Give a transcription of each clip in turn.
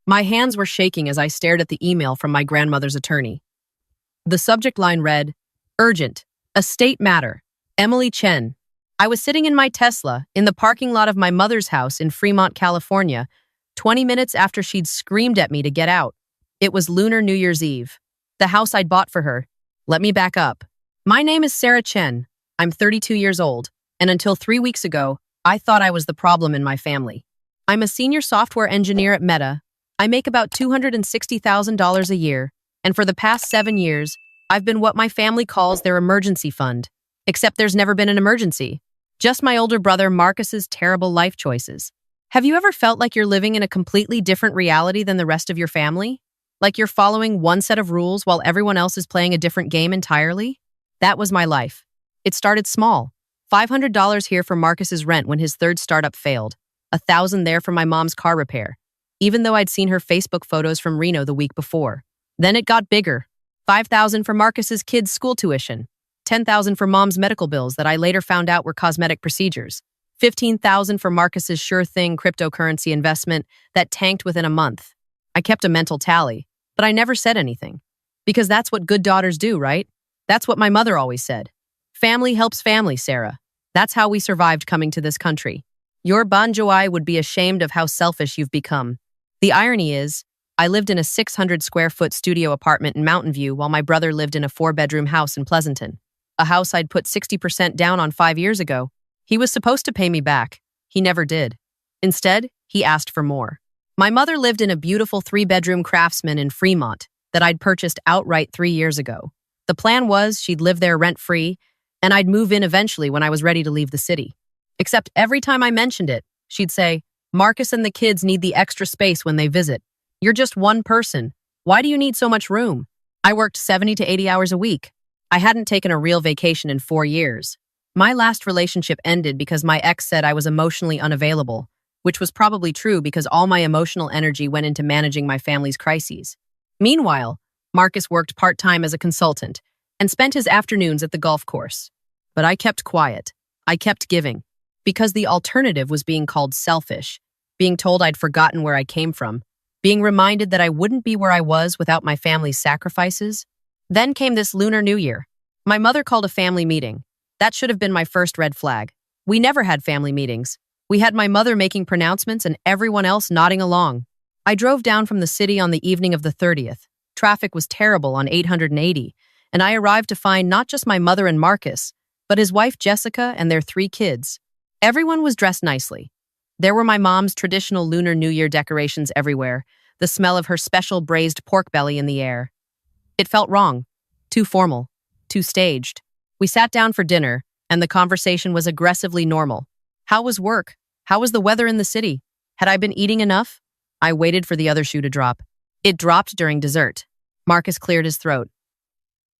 My hands were shaking as I stared at the email from my grandmother's attorney. The subject line read, "Urgent, estate matter, Emily Chen." I was sitting in my Tesla in the parking lot of my mother's house in Fremont, California, 20 minutes after she'd screamed at me to get out. It was Lunar New Year's Eve. The house I'd bought for her. Let me back up. My name is Sarah Chen. I'm 32 years old, and until 3 weeks ago, I thought I was the problem in my family. I'm a senior software engineer at Meta. I make about $260,000 a year, and for the past 7 years, I've been what my family calls their emergency fund. Except there's never been an emergency. Just my older brother Marcus's terrible life choices. Have you ever felt like you're living in a completely different reality than the rest of your family? Like you're following one set of rules while everyone else is playing a different game entirely? That was my life. It started small. $500 here for Marcus's rent when his third startup failed. $1,000 there for my mom's car repair, even though I'd seen her Facebook photos from Reno the week before. Then it got bigger. $5,000 for Marcus's kids' school tuition. $10,000 for mom's medical bills that I later found out were cosmetic procedures. $15,000 for Marcus's sure thing cryptocurrency investment that tanked within a month. I kept a mental tally, but I never said anything. Because that's what good daughters do, right? That's what my mother always said. Family helps family, Sarah. That's how we survived coming to this country. Your Banjoai would be ashamed of how selfish you've become. The irony is, I lived in a 600-square-foot studio apartment in Mountain View while my brother lived in a 4-bedroom house in Pleasanton. A house I'd put 60% down on 5 years ago. He was supposed to pay me back. He never did. Instead, he asked for more. My mother lived in a beautiful 3-bedroom Craftsman in Fremont that I'd purchased outright 3 years ago. The plan was she'd live there rent-free, and I'd move in eventually when I was ready to leave the city. Except every time I mentioned it, she'd say, "Marcus and the kids need the extra space when they visit. You're just one person. Why do you need so much room?" I worked 70 to 80 hours a week. I hadn't taken a real vacation in 4 years. My last relationship ended because my ex said I was emotionally unavailable, which was probably true because all my emotional energy went into managing my family's crises. Meanwhile, Marcus worked part-time as a consultant and spent his afternoons at the golf course. But I kept quiet. I kept giving. Because the alternative was being called selfish, being told I'd forgotten where I came from, being reminded that I wouldn't be where I was without my family's sacrifices. Then came this Lunar New Year. My mother called a family meeting. That should have been my first red flag. We never had family meetings. We had my mother making pronouncements and everyone else nodding along. I drove down from the city on the evening of the 30th. Traffic was terrible on 880, and I arrived to find not just my mother and Marcus, but his wife Jessica and their 3 kids. Everyone was dressed nicely. There were my mom's traditional Lunar New Year decorations everywhere, the smell of her special braised pork belly in the air. It felt wrong, too formal, too staged. We sat down for dinner, and the conversation was aggressively normal. How was work? How was the weather in the city? Had I been eating enough? I waited for the other shoe to drop. It dropped during dessert. Marcus cleared his throat.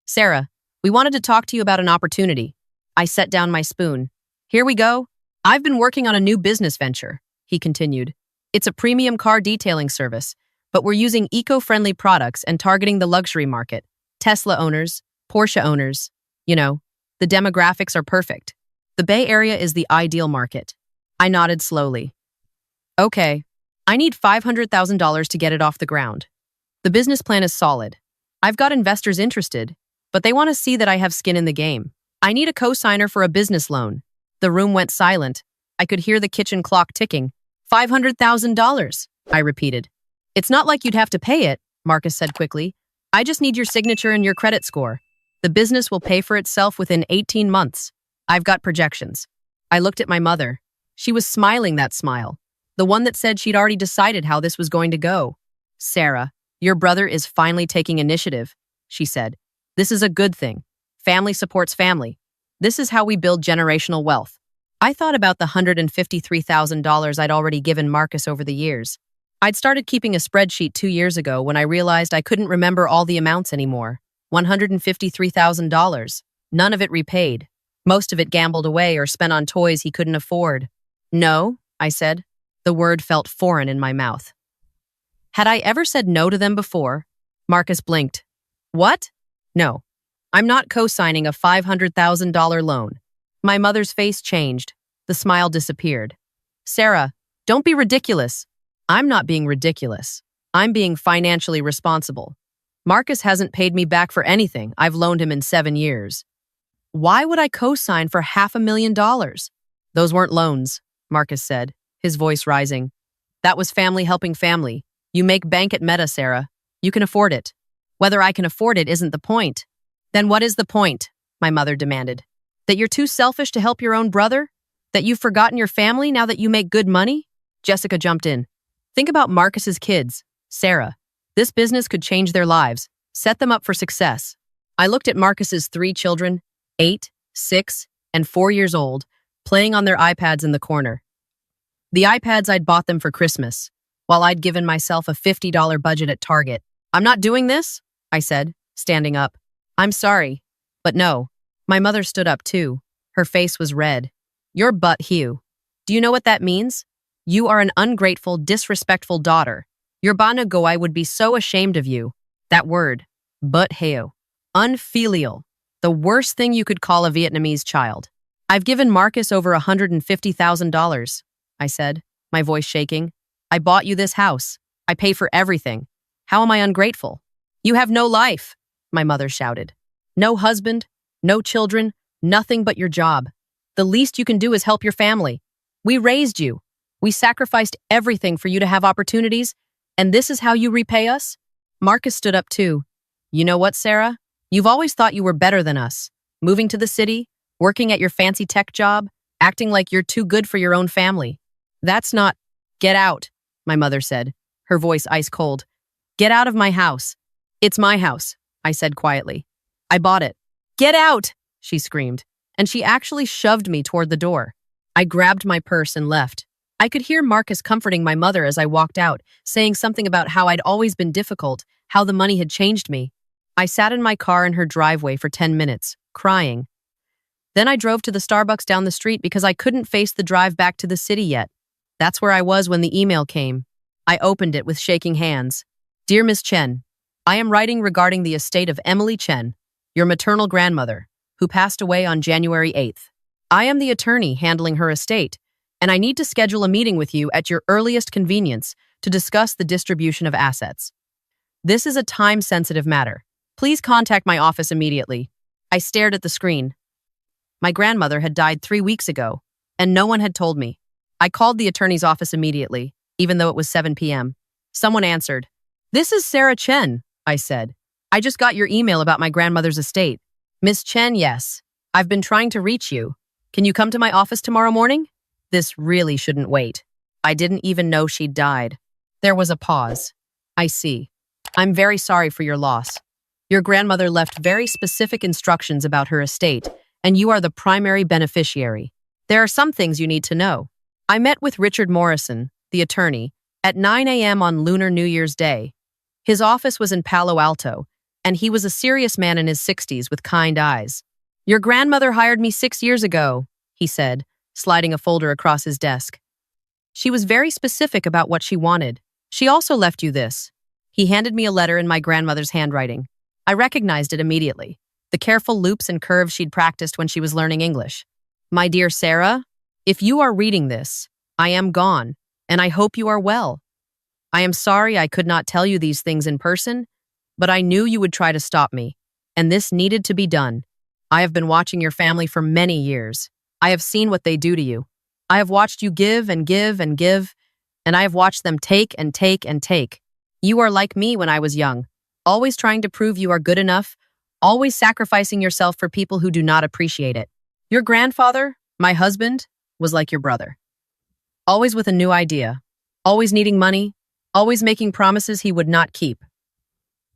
"Sarah, we wanted to talk to you about an opportunity." I set down my spoon. "Here we go. I've been working on a new business venture," he continued. "It's a premium car detailing service, but we're using eco-friendly products and targeting the luxury market. Tesla owners, Porsche owners. You know, the demographics are perfect. The Bay Area is the ideal market." I nodded slowly. "Okay, I need $500,000 to get it off the ground. The business plan is solid. I've got investors interested, but they want to see that I have skin in the game. I need a co-signer for a business loan." The room went silent. I could hear the kitchen clock ticking. $500,000, I repeated. "It's not like you'd have to pay it," Marcus said quickly. "I just need your signature and your credit score. The business will pay for itself within 18 months. I've got projections." I looked at my mother. She was smiling that smile, the one that said she'd already decided how this was going to go. "Sarah, your brother is finally taking initiative," she said. "This is a good thing. Family supports family. This is how we build generational wealth." I thought about the $153,000 I'd already given Marcus over the years. I'd started keeping a spreadsheet 2 years ago when I realized I couldn't remember all the amounts anymore. $153,000. None of it repaid. Most of it gambled away or spent on toys he couldn't afford. "No," I said. The word felt foreign in my mouth. Had I ever said no to them before? Marcus blinked. "What?" "No. I'm not co-signing a $500,000 loan." My mother's face changed. The smile disappeared. "Sarah, don't be ridiculous." "I'm not being ridiculous. I'm being financially responsible. Marcus hasn't paid me back for anything I've loaned him in 7 years. Why would I co-sign for $500,000? Those weren't loans, Marcus said, his voice rising. That was family helping family. You make bank at Meta, Sarah. You can afford it. Whether I can afford it isn't the point. Then what is the point? My mother demanded. That you're too selfish to help your own brother? That you've forgotten your family now that you make good money? Jessica jumped in. Think about Marcus's kids. Sarah, this business could change their lives, set them up for success. I looked at Marcus's 3 children, 8, 6, and 4 years old, playing on their iPads in the corner. The iPads I'd bought them for Christmas, while I'd given myself a $50 budget at Target. I'm not doing this, I said, standing up. I'm sorry, but no. My mother stood up too. Her face was red. Your butt, Hugh. Do you know what that means? You are an ungrateful, disrespectful daughter. Your bana goai would be so ashamed of you. That word, but heo, unfilial, the worst thing you could call a Vietnamese child. I've given Marcus over $150,000, I said, my voice shaking. I bought you this house. I pay for everything. How am I ungrateful? You have no life, my mother shouted. No husband, no children, nothing but your job. The least you can do is help your family. We raised you. We sacrificed everything for you to have opportunities, and this is how you repay us? Marcus stood up too. You know what, Sarah? You've always thought you were better than us. Moving to the city, working at your fancy tech job, acting like you're too good for your own family. That's not— Get out, my mother said, her voice ice cold. Get out of my house. It's my house, I said quietly. I bought it. Get out, she screamed, and she actually shoved me toward the door. I grabbed my purse and left. I could hear Marcus comforting my mother as I walked out, saying something about how I'd always been difficult, how the money had changed me. I sat in my car in her driveway for 10 minutes, crying. Then I drove to the Starbucks down the street because I couldn't face the drive back to the city yet. That's where I was when the email came. I opened it with shaking hands. Dear Miss Chen, I am writing regarding the estate of Emily Chen, your maternal grandmother, who passed away on January 8th. I am the attorney handling her estate, and I need to schedule a meeting with you at your earliest convenience to discuss the distribution of assets. This is a time-sensitive matter. Please contact my office immediately. I stared at the screen. My grandmother had died 3 weeks ago, and no one had told me. I called the attorney's office immediately, even though it was 7 p.m. Someone answered. This is Sarah Chen, I said. I just got your email about my grandmother's estate. Miss Chen, yes. I've been trying to reach you. Can you come to my office tomorrow morning? This really shouldn't wait. I didn't even know she'd died. There was a pause. I see. I'm very sorry for your loss. Your grandmother left very specific instructions about her estate, and you are the primary beneficiary. There are some things you need to know. I met with Richard Morrison, the attorney, at 9 a.m. on Lunar New Year's Day. His office was in Palo Alto, and he was a serious man in his 60s with kind eyes. Your grandmother hired me 6 years ago, he said, sliding a folder across his desk. She was very specific about what she wanted. She also left you this. He handed me a letter in my grandmother's handwriting. I recognized it immediately, the careful loops and curves she'd practiced when she was learning English. My dear Sarah, if you are reading this, I am gone, and I hope you are well. I am sorry I could not tell you these things in person, but I knew you would try to stop me, and this needed to be done. I have been watching your family for many years. I have seen what they do to you. I have watched you give and give and give, and I have watched them take and take and take. You are like me when I was young, always trying to prove you are good enough, always sacrificing yourself for people who do not appreciate it. Your grandfather, my husband, was like your brother. Always with a new idea, always needing money, always making promises he would not keep.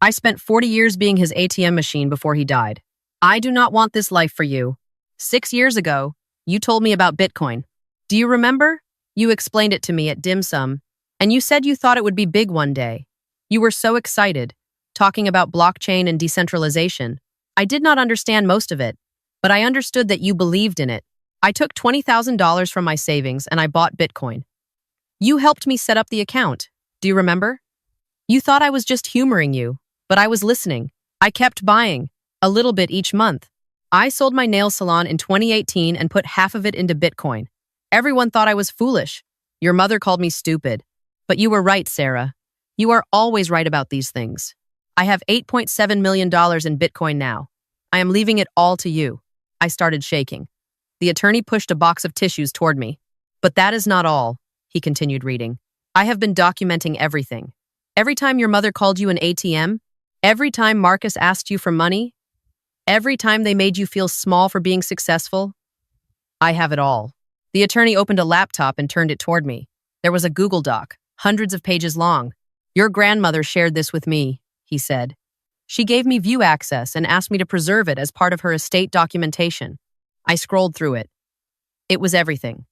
I spent 40 years being his ATM machine before he died. I do not want this life for you. 6 years ago, you told me about Bitcoin. Do you remember? You explained it to me at dim sum, and you said you thought it would be big one day. You were so excited, talking about blockchain and decentralization. I did not understand most of it, but I understood that you believed in it. I took $20,000 from my savings and I bought Bitcoin. You helped me set up the account. Do you remember? You thought I was just humoring you, but I was listening. I kept buying, a little bit each month. I sold my nail salon in 2018 and put half of it into Bitcoin. Everyone thought I was foolish. Your mother called me stupid. But you were right, Sarah. You are always right about these things. I have $8.7 million in Bitcoin now. I am leaving it all to you. I started shaking. The attorney pushed a box of tissues toward me. But that is not all, he continued reading. I have been documenting everything. Every time your mother called you an ATM, every time Marcus asked you for money, every time they made you feel small for being successful, I have it all. The attorney opened a laptop and turned it toward me. There was a Google Doc, hundreds of pages long. Your grandmother shared this with me, he said. She gave me view access and asked me to preserve it as part of her estate documentation. I scrolled through it. It was everything.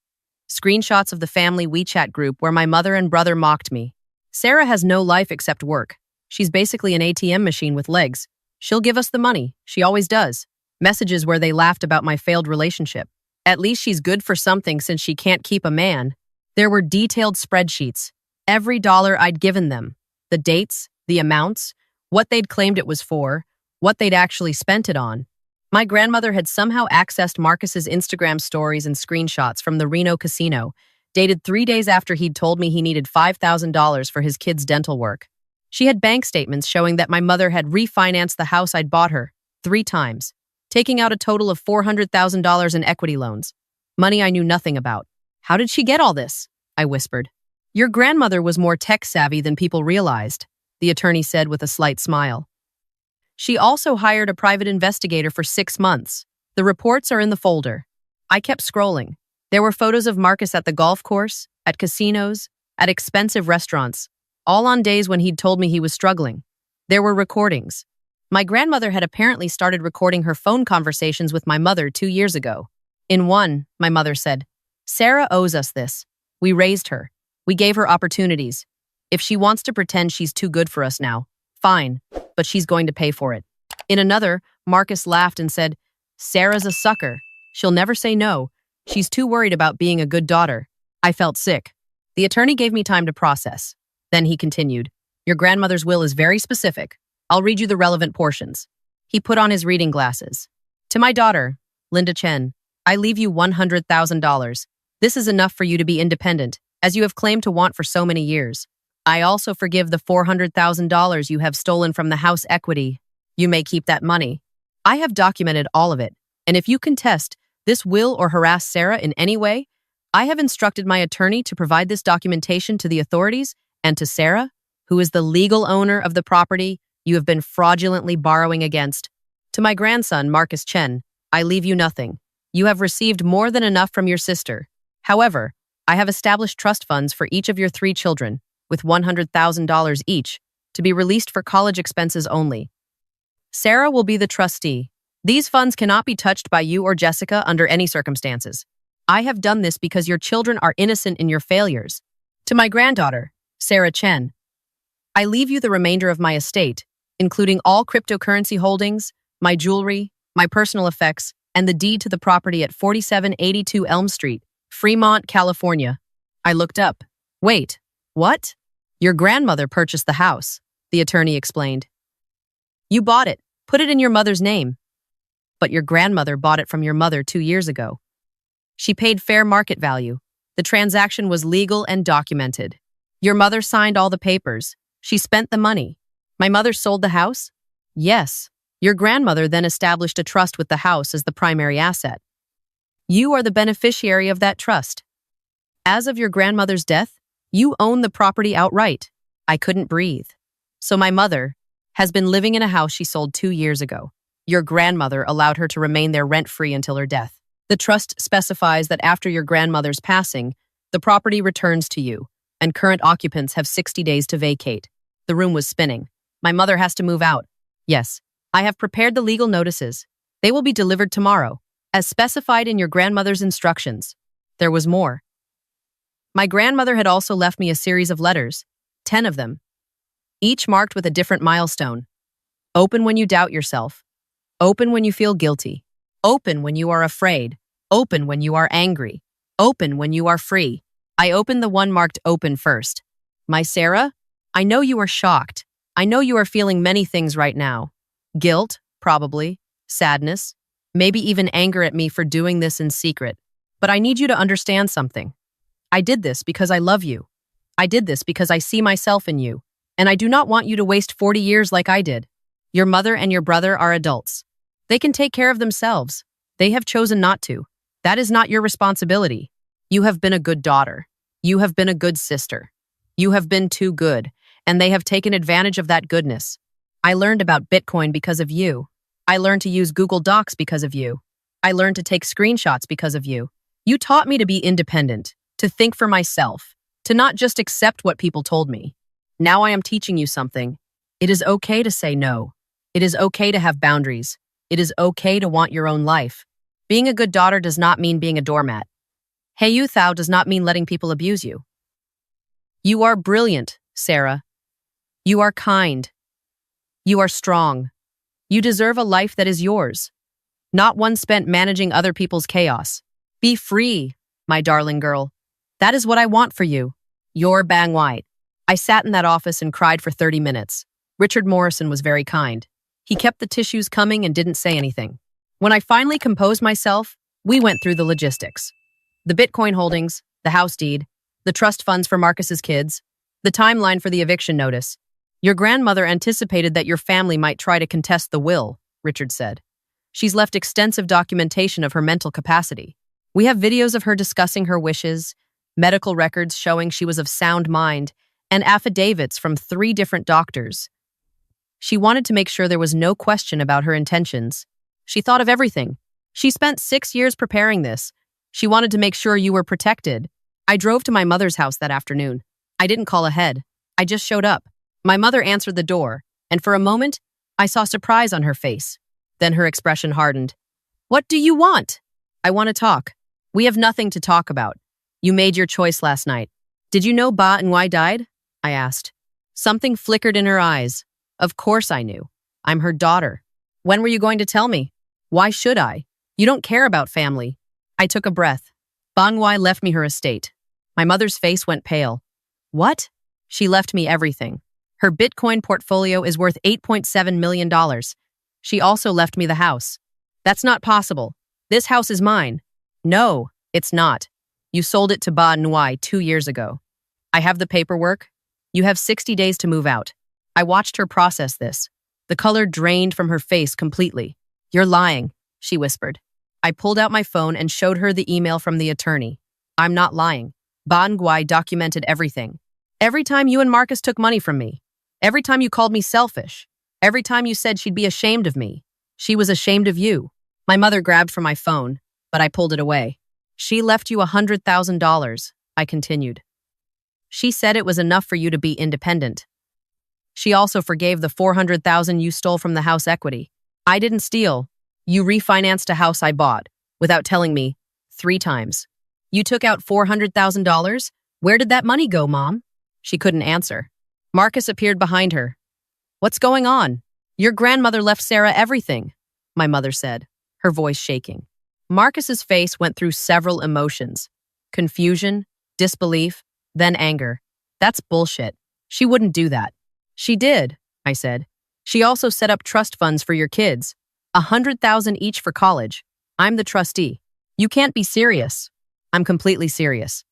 Screenshots of the family WeChat group where my mother and brother mocked me. Sarah has no life except work. She's basically an ATM machine with legs. She'll give us the money. She always does. Messages where they laughed about my failed relationship. At least she's good for something since she can't keep a man. There were detailed spreadsheets. Every dollar I'd given them. The dates, the amounts, what they'd claimed it was for, what they'd actually spent it on. My grandmother had somehow accessed Marcus's Instagram stories and screenshots from the Reno casino, dated 3 days after he'd told me he needed $5,000 for his kid's dental work. She had bank statements showing that my mother had refinanced the house I'd bought her 3 times, taking out a total of $400,000 in equity loans. Money I knew nothing about. How did she get all this? I whispered. Your grandmother was more tech-savvy than people realized, the attorney said with a slight smile. She also hired a private investigator for 6 months. The reports are in the folder. I kept scrolling. There were photos of Marcus at the golf course, at casinos, at expensive restaurants, all on days when he'd told me he was struggling. There were recordings. My grandmother had apparently started recording her phone conversations with my mother 2 years ago. In one, my mother said, Sarah owes us this. We raised her. We gave her opportunities. If she wants to pretend she's too good for us now, fine, but she's going to pay for it. In another, Marcus laughed and said, Sarah's a sucker. She'll never say no. She's too worried about being a good daughter. I felt sick. The attorney gave me time to process. Then he continued, Your grandmother's will is very specific. I'll read you the relevant portions. He put on his reading glasses. To my daughter, Linda Chen, I leave you $100,000. This is enough for you to be independent, as you have claimed to want for so many years. I also forgive the $400,000 you have stolen from the house equity. You may keep that money. I have documented all of it, and if you contest this will or harass Sarah in any way, I have instructed my attorney to provide this documentation to the authorities and to Sarah, who is the legal owner of the property you have been fraudulently borrowing against. To my grandson, Marcus Chen, I leave you nothing. You have received more than enough from your sister. However, I have established trust funds for each of your 3 children, with $100,000 each, to be released for college expenses only. Sarah will be the trustee. These funds cannot be touched by you or Jessica under any circumstances. I have done this because your children are innocent in your failures. To my granddaughter, Sarah Chen, I leave you the remainder of my estate, including all cryptocurrency holdings, my jewelry, my personal effects, and the deed to the property at 4782 Elm Street, Fremont, California. I looked up. Wait, what? Your grandmother purchased the house, the attorney explained. You bought it, put it in your mother's name. But your grandmother bought it from your mother 2 years ago. She paid fair market value. The transaction was legal and documented. Your mother signed all the papers. She spent the money. My mother sold the house? Yes. Your grandmother then established a trust with the house as the primary asset. You are the beneficiary of that trust. As of your grandmother's death, you own the property outright. I couldn't breathe. So my mother has been living in a house she sold 2 years ago. Your grandmother allowed her to remain there rent-free until her death. The trust specifies that after your grandmother's passing, the property returns to you, and current occupants have 60 days to vacate. The room was spinning. My mother has to move out. Yes, I have prepared the legal notices. They will be delivered tomorrow, as specified in your grandmother's instructions. There was more. My grandmother had also left me a series of letters, 10 of them, each marked with a different milestone. Open when you doubt yourself. Open when you feel guilty. Open when you are afraid. Open when you are angry. Open when you are free. I opened the one marked open first. My Sarah, I know you are shocked. I know you are feeling many things right now. Guilt, probably. Sadness. Maybe even anger at me for doing this in secret. But I need you to understand something. I did this because I love you. I did this because I see myself in you. And I do not want you to waste 40 years like I did. Your mother and your brother are adults. They can take care of themselves. They have chosen not to. That is not your responsibility. You have been a good daughter. You have been a good sister. You have been too good, and they have taken advantage of that goodness. I learned about Bitcoin because of you. I learned to use Google Docs because of you. I learned to take screenshots because of you. You taught me to be independent, to think for myself, to not just accept what people told me. Now I am teaching you something. It is okay to say no. It is okay to have boundaries. It is okay to want your own life. Being a good daughter does not mean being a doormat. Hey you thou does not mean letting people abuse you. You are brilliant, Sarah. You are kind. You are strong. You deserve a life that is yours, not one spent managing other people's chaos. Be free, my darling girl. That is what I want for you. You're bang white. I sat in that office and cried for 30 minutes. Richard Morrison was very kind. He kept the tissues coming and didn't say anything. When I finally composed myself, we went through the logistics. The Bitcoin holdings, the house deed, the trust funds for Marcus's kids, the timeline for the eviction notice. Your grandmother anticipated that your family might try to contest the will, Richard said. She's left extensive documentation of her mental capacity. We have videos of her discussing her wishes, medical records showing she was of sound mind, and affidavits from 3 different doctors. She wanted to make sure there was no question about her intentions. She thought of everything. She spent 6 years preparing this. She wanted to make sure you were protected. I drove to my mother's house that afternoon. I didn't call ahead. I just showed up. My mother answered the door, and for a moment, I saw surprise on her face. Then her expression hardened. What do you want? I want to talk. We have nothing to talk about. You made your choice last night. Did you know Ba and Wai died? I asked. Something flickered in her eyes. Of course I knew. I'm her daughter. When were you going to tell me? Why should I? You don't care about family. I took a breath. Bang Wai left me her estate. My mother's face went pale. What? She left me everything. Her Bitcoin portfolio is worth $8.7 million. She also left me the house. That's not possible. This house is mine. No, it's not. You sold it to Ba Nguai 2 years ago. I have the paperwork. You have 60 days to move out. I watched her process this. The color drained from her face completely. You're lying, she whispered. I pulled out my phone and showed her the email from the attorney. I'm not lying. Ba Nguai documented everything. Every time you and Marcus took money from me. Every time you called me selfish. Every time you said she'd be ashamed of me. She was ashamed of you. My mother grabbed for my phone, but I pulled it away. She left you $100,000, I continued. She said it was enough for you to be independent. She also forgave the $400,000 you stole from the house equity. I didn't steal. You refinanced a house I bought, without telling me, 3 times. You took out $400,000? Where did that money go, Mom? She couldn't answer. Marcus appeared behind her. What's going on? Your grandmother left Sarah everything, my mother said, her voice shaking. Marcus's face went through several emotions. Confusion, disbelief, then anger. That's bullshit. She wouldn't do that. She did, I said. She also set up trust funds for your kids. $100,000 each for college. I'm the trustee. You can't be serious. I'm completely serious.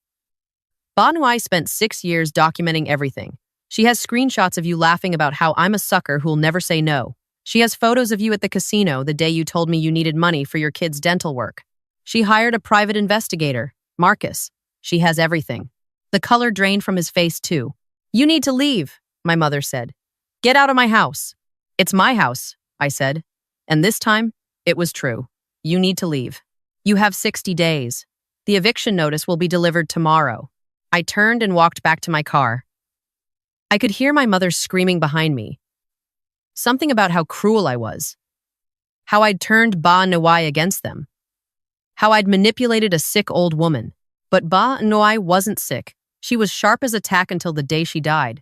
Ba Nguai spent 6 years documenting everything. She has screenshots of you laughing about how I'm a sucker who'll never say no. She has photos of you at the casino the day you told me you needed money for your kids' dental work. She hired a private investigator, Marcus. She has everything. The color drained from his face, too. You need to leave, my mother said. Get out of my house. It's my house, I said. And this time, it was true. You need to leave. You have 60 days. The eviction notice will be delivered tomorrow. I turned and walked back to my car. I could hear my mother screaming behind me. Something about how cruel I was. How I'd turned Ba Nguai against them. How I'd manipulated a sick old woman. But Ba Nguai wasn't sick. She was sharp as a tack until the day she died.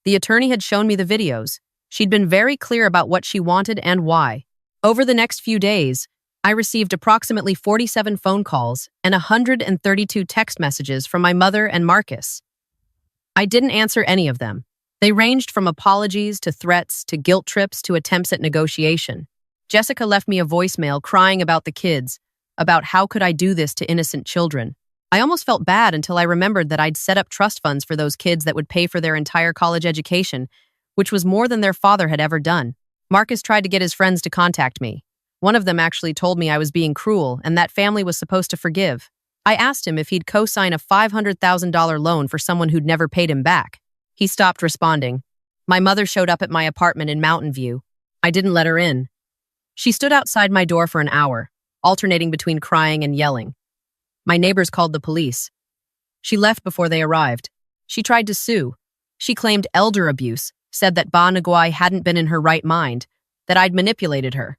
The attorney had shown me the videos. She'd been very clear about what she wanted and why. Over the next few days, I received approximately 47 phone calls and 132 text messages from my mother and Marcus. I didn't answer any of them. They ranged from apologies to threats to guilt trips to attempts at negotiation. Jessica left me a voicemail crying about the kids, about how could I do this to innocent children. I almost felt bad until I remembered that I'd set up trust funds for those kids that would pay for their entire college education, which was more than their father had ever done. Marcus tried to get his friends to contact me. One of them actually told me I was being cruel and that family was supposed to forgive. I asked him if he'd co-sign a $500,000 loan for someone who'd never paid him back. He stopped responding. My mother showed up at my apartment in Mountain View. I didn't let her in. She stood outside my door for an hour, alternating between crying and yelling. My neighbors called the police. She left before they arrived. She tried to sue. She claimed elder abuse, said that Ba Nguai hadn't been in her right mind, that I'd manipulated her.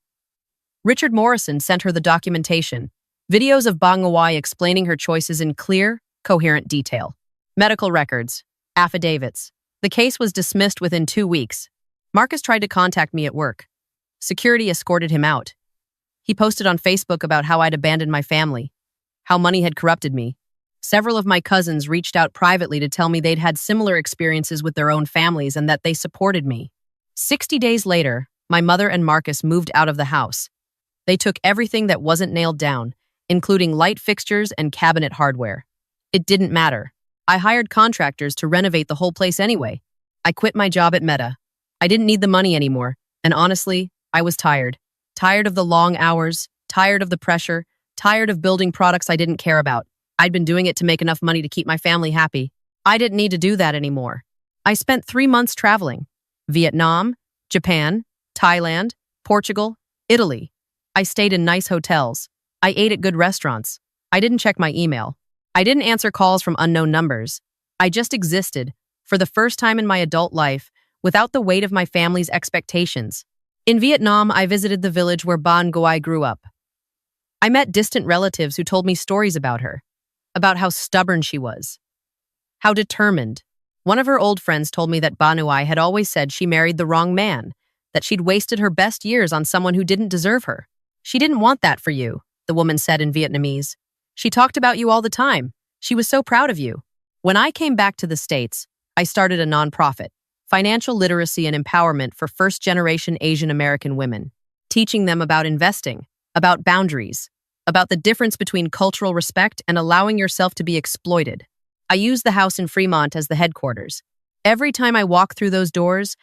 Richard Morrison sent her the documentation, videos of Ba Nguai explaining her choices in clear, coherent detail. Medical records, affidavits. The case was dismissed within 2 weeks. Marcus tried to contact me at work. Security escorted him out. He posted on Facebook about how I'd abandoned my family, how money had corrupted me. Several of my cousins reached out privately to tell me they'd had similar experiences with their own families and that they supported me. 60 days later, my mother and Marcus moved out of the house. They took everything that wasn't nailed down, including light fixtures and cabinet hardware. It didn't matter. I hired contractors to renovate the whole place anyway. I quit my job at Meta. I didn't need the money anymore, and honestly, I was tired. Tired of the long hours, tired of the pressure, tired of building products I didn't care about. I'd been doing it to make enough money to keep my family happy. I didn't need to do that anymore. I spent 3 months traveling. Vietnam, Japan, Thailand, Portugal, Italy. I stayed in nice hotels. I ate at good restaurants. I didn't check my email. I didn't answer calls from unknown numbers. I just existed, for the first time in my adult life, without the weight of my family's expectations. In Vietnam, I visited the village where Ba Nguai grew up. I met distant relatives who told me stories about her, about how stubborn she was, how determined. One of her old friends told me that Ba Nguai had always said she married the wrong man, that she'd wasted her best years on someone who didn't deserve her. She didn't want that for you, the woman said in Vietnamese. She talked about you all the time. She was so proud of you. When I came back to the States, I started a nonprofit, Financial Literacy and Empowerment for First-Generation Asian American Women, teaching them about investing, about boundaries, about the difference between cultural respect and allowing yourself to be exploited. I use the house in Fremont as the headquarters. Every time I walk through those doors,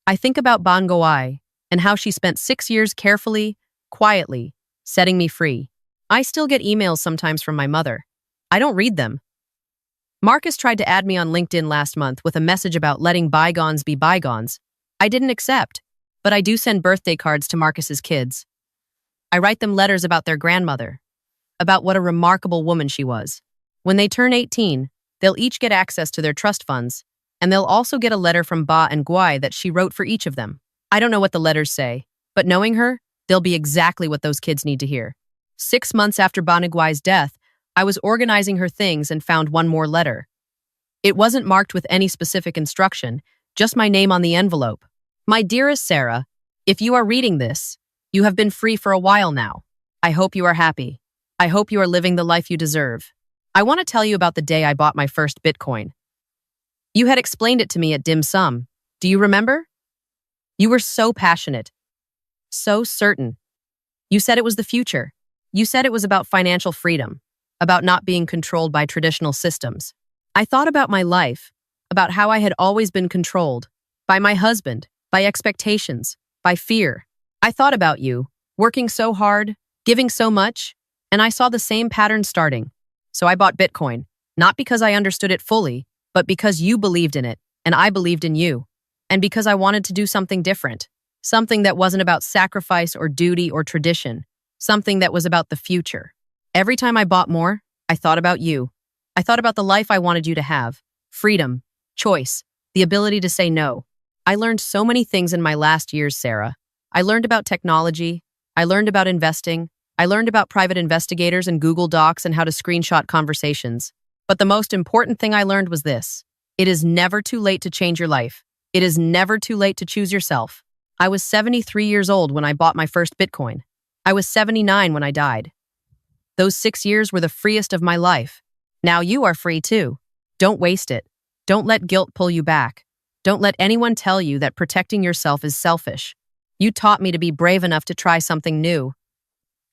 I think about Ba Nguai and how she spent 6 years carefully, quietly, setting me free. I still get emails sometimes from my mother. I don't read them. Marcus tried to add me on LinkedIn last month with a message about letting bygones be bygones. I didn't accept, but I do send birthday cards to Marcus's kids. I write them letters about their grandmother, about what a remarkable woman she was. When they turn 18, they'll each get access to their trust funds, and they'll also get a letter from Ba Nguai that she wrote for each of them. I don't know what the letters say, but knowing her, they'll be exactly what those kids need to hear. 6 months after Ba Nguai's death, I was organizing her things and found one more letter. It wasn't marked with any specific instruction, just my name on the envelope. My dearest Sarah, if you are reading this, you have been free for a while now. I hope you are happy. I hope you are living the life you deserve. I want to tell you about the day I bought my first Bitcoin. You had explained it to me at dim sum. Do you remember? You were so passionate, so certain. You said it was the future. You said it was about financial freedom, about not being controlled by traditional systems. I thought about my life, about how I had always been controlled, by my husband, by expectations, by fear. I thought about you, working so hard, giving so much, and I saw the same pattern starting. So I bought Bitcoin, not because I understood it fully, but because you believed in it, and I believed in you, and because I wanted to do something different, something that wasn't about sacrifice or duty or tradition, something that was about the future. Every time I bought more, I thought about you. I thought about the life I wanted you to have, freedom, choice, the ability to say no. I learned so many things in my last years, Sarah. I learned about technology. I learned about investing. I learned about private investigators and Google Docs and how to screenshot conversations. But the most important thing I learned was this. It is never too late to change your life. It is never too late to choose yourself. I was 73 years old when I bought my first Bitcoin. I was 79 when I died. Those 6 years were the freest of my life. Now you are free too. Don't waste it. Don't let guilt pull you back. Don't let anyone tell you that protecting yourself is selfish. You taught me to be brave enough to try something new.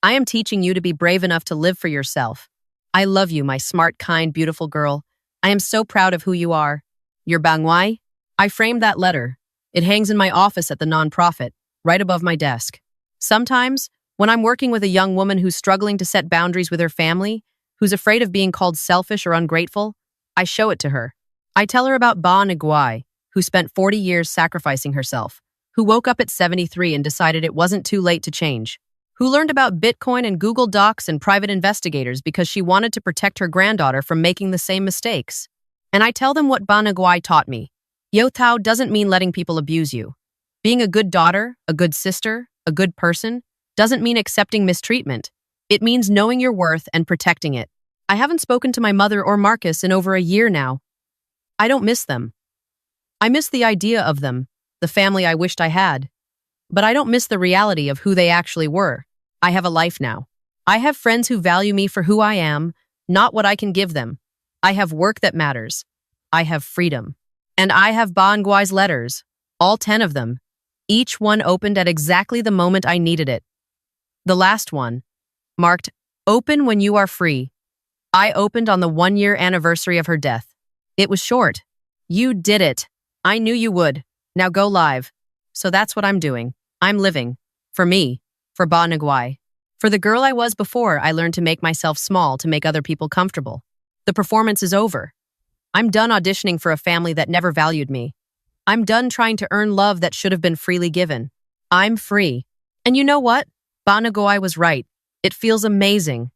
I am teaching you to be brave enough to live for yourself. I love you, my smart, kind, beautiful girl. I am so proud of who you are. Your Ba Nguai? I framed that letter. It hangs in my office at the nonprofit, right above my desk. Sometimes, when I'm working with a young woman who's struggling to set boundaries with her family, who's afraid of being called selfish or ungrateful, I show it to her. I tell her about Ba Nguai, who spent 40 years sacrificing herself, who woke up at 73 and decided it wasn't too late to change, who learned about Bitcoin and Google Docs and private investigators because she wanted to protect her granddaughter from making the same mistakes. And I tell them what Ba Nguai taught me. Yotao doesn't mean letting people abuse you. Being a good daughter, a good sister, a good person, doesn't mean accepting mistreatment. It means knowing your worth and protecting it. I haven't spoken to my mother or Marcus in over a year now. I don't miss them. I miss the idea of them, the family I wished I had. But I don't miss the reality of who they actually were. I have a life now. I have friends who value me for who I am, not what I can give them. I have work that matters. I have freedom. And I have Ba Nguai's letters, all 10 of them. Each one opened at exactly the moment I needed it. The last one, marked, "Open when you are free." I opened on the 1-year anniversary of her death. It was short. "You did it. I knew you would. Now go live." So that's what I'm doing. I'm living. For me. For Ba Nguai. For the girl I was before I learned to make myself small to make other people comfortable. The performance is over. I'm done auditioning for a family that never valued me. I'm done trying to earn love that should have been freely given. I'm free. And you know what? Ba Nguai was right. It feels amazing.